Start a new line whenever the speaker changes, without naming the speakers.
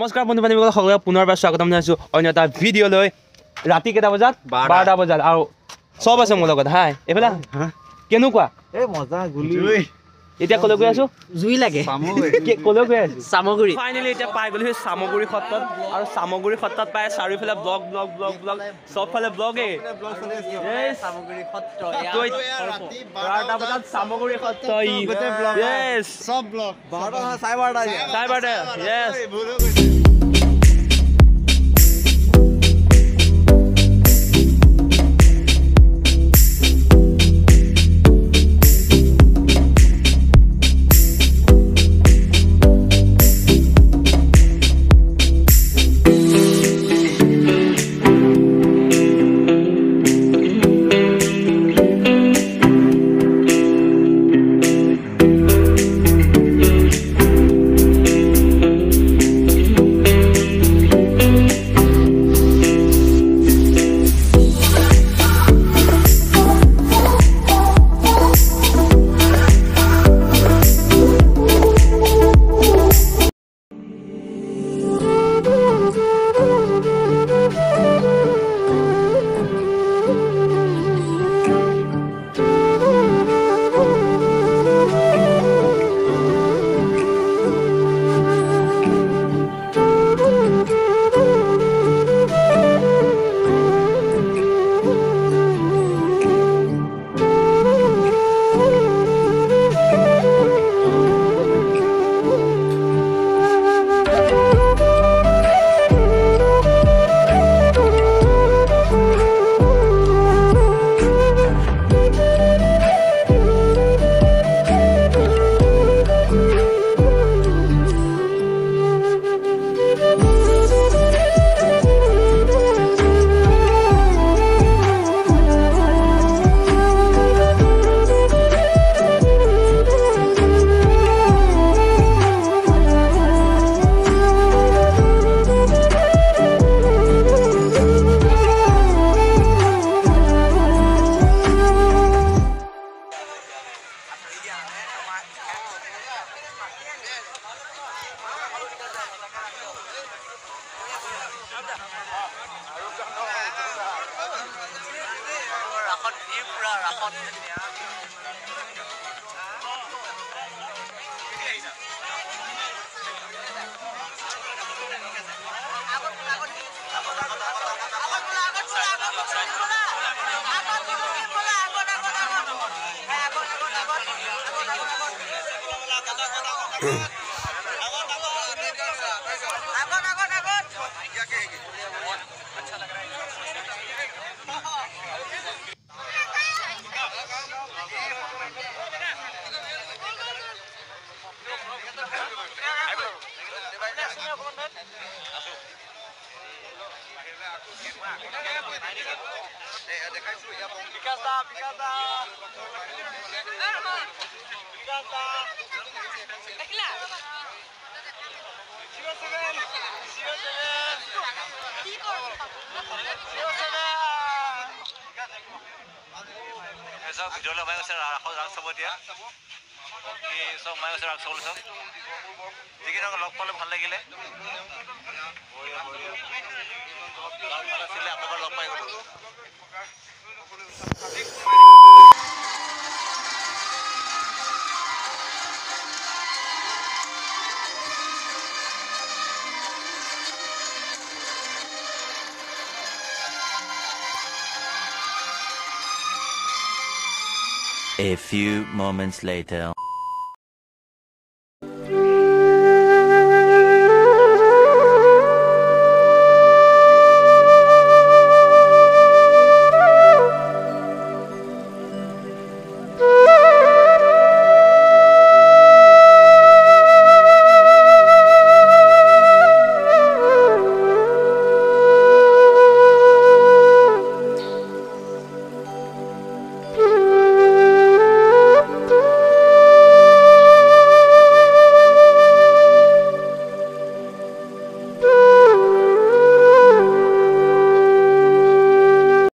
নমস্কাৰ বন্ধু বান্ধৱীসকল সকলোকে পুনৰবাৰ স্বাগতম জনাইছোঁ অন্য এটা ভিডিঅ'লৈ। ৰাতি কেইটা বজাত 12টা বজাত আৰু চব আছে মোৰ লগত। হাই এইফালে কেনেকুৱা
এই মজা গুলি
এতিয়া ক'লৈ গৈ আছোঁ?
জুই লাগে
ক'লৈ গৈ আছোঁ?
সামগ্ৰী
ফাইনেলি এতিয়া পাই গ'লোহি চামগুৰি সত্ৰত আৰু চামগুৰি সত্ৰত পাই চাৰিওফালে ব্লগ ব্লগ ব্লগ ব্লগ চবফালে ব্লগেই।
সামগ্ৰী সত্ৰ
12টা বজাত চামগুৰি সত্ৰ
চব ব্লগ 12:30
য়েছ।
ভিডিঅ'লৈ মাই গৈছে ৰাস চাব এতিয়া চব মাই গৈছে ৰাস চাবলৈ চব যিকেইটাক লগ পালে ভাল লাগিলে আছিলে আকৌ লগ পাই গ'লো।
A few moments later.